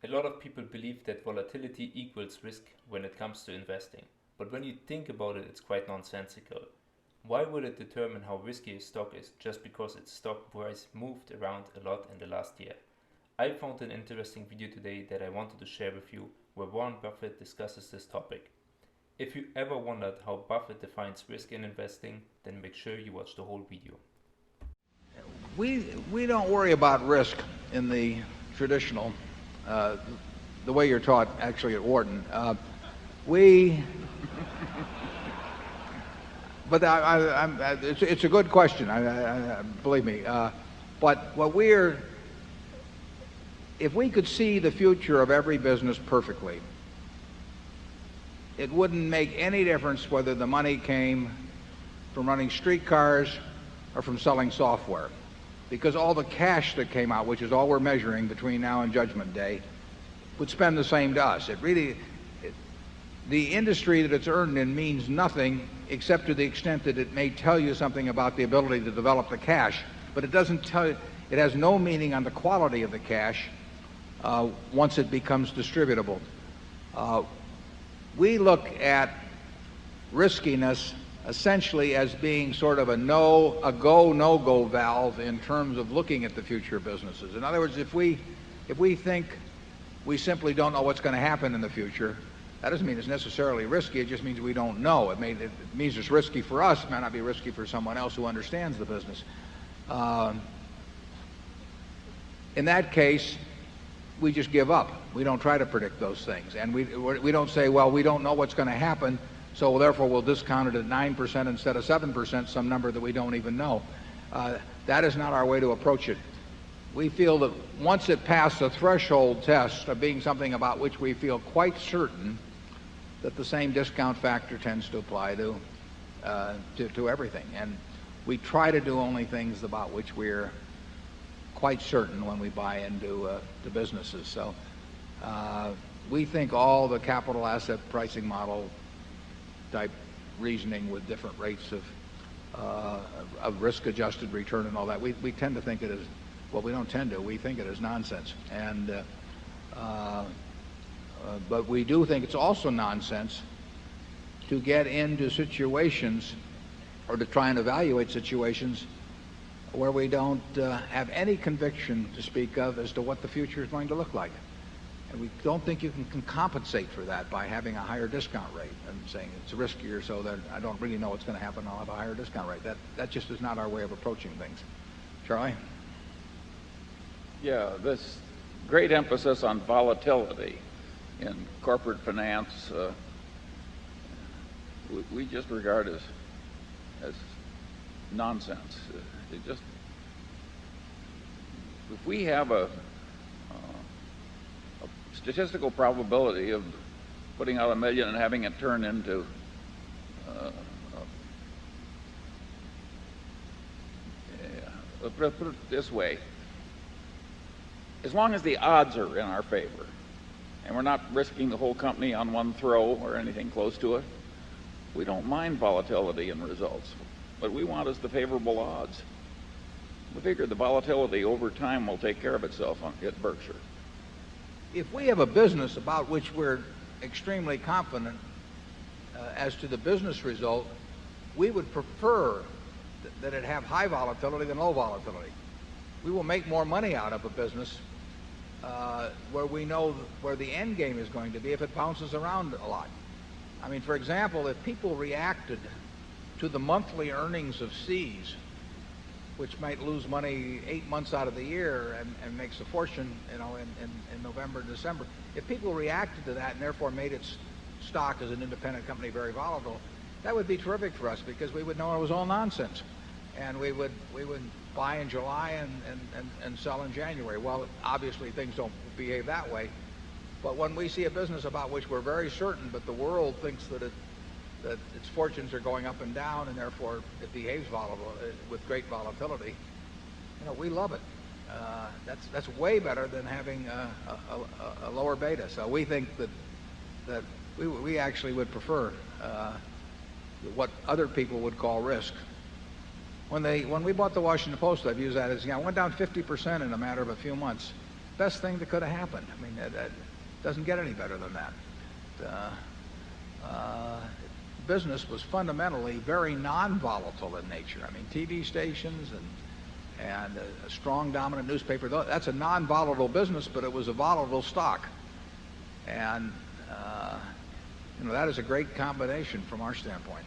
A lot of people believe that volatility equals risk when it comes to investing, but when you think about it, it's quite nonsensical. Why would it determine how risky a stock is just because its stock price moved around a lot in the last year? I found an interesting video today that I wanted to share with you where Warren Buffett discusses this topic. If you ever wondered how Buffett defines risk in investing, then make sure you watch the whole video. We don't worry about risk in the traditional, the way you're taught actually at Wharton. But it's a good question. Believe me. But if we could see the future of every business perfectly, it wouldn't make any difference whether the money came from running streetcars or from selling software, because all the cash that came out, which is all we're measuring between now and Judgment Day, would spend the same to us. The industry that it's earned in means nothing except to the extent that it may tell you something about the ability to develop the cash, but it doesn't tell you, it has no meaning on the quality of the cash once it becomes distributable. We look at riskiness essentially as being sort of a go, no-go valve in terms of looking at the future of businesses. In other words, if we think we simply don't know what's going to happen in the future, that doesn't mean it's necessarily risky. It just means we don't know. It means it's risky for us. It may not be risky for someone else who understands the business. In that case, we just give up. We don't try to predict those things. And we don't say, well, we don't know what's going to happen, so therefore we'll discount it at 9% instead of 7%, some number that we don't even know. That is not our way to approach it. We feel that once it passed the threshold test of being something about which we feel quite certain, that the same discount factor tends to apply to everything. And we try to do only things about which we're quite certain when we buy into the businesses. So we think all the capital asset pricing model type reasoning with different rates of risk-adjusted return and all that, we tend to think it is, well, we don't tend to, we think it is nonsense. And but we do think it's also nonsense to get into situations or to try and evaluate situations where we don't have any conviction to speak of as to what the future is going to look like. And we don't think you can compensate for that by having a higher discount rate and saying it's riskier so that I don't really know what's going to happen, I'll have a higher discount rate. That just is not our way of approaching things. Charlie? Yeah, this great emphasis on volatility in corporate finance, we just regard as nonsense. If we have a statistical probability of putting out $1 million and having it turn into put it this way, as long as the odds are in our favor and we're not risking the whole company on one throw or anything close to it, we don't mind volatility in results. What we want is the favorable odds. We figure the volatility over time will take care of itself at Berkshire. If we have a business about which we're extremely confident as to the business result, we would prefer that it have high volatility than low volatility. We will make more money out of a business where we know where the end game is going to be if it bounces around a lot. I mean, for example, if people reacted to the monthly earnings of Seas, which might lose money 8 months out of the year and makes a fortune, in November and December, if people reacted to that and therefore made its stock as an independent company very volatile, that would be terrific for us because we would know it was all nonsense, and we would buy in July and sell in January. Well, obviously things don't behave that way, but when we see a business about which we're very certain, but the world thinks that its fortunes are going up and down, and therefore it behaves with great volatility, we love it. That's way better than having a lower beta. So we think that we actually would prefer what other people would call risk. When we bought the Washington Post, I've used that as, it went down 50% in a matter of a few months. best thing that could have happened. I mean, that doesn't get any better than that. Business was fundamentally very non-volatile in nature. I mean, TV stations and a strong dominant newspaper, that's a non-volatile business, but it was a volatile stock. And that is a great combination from our standpoint.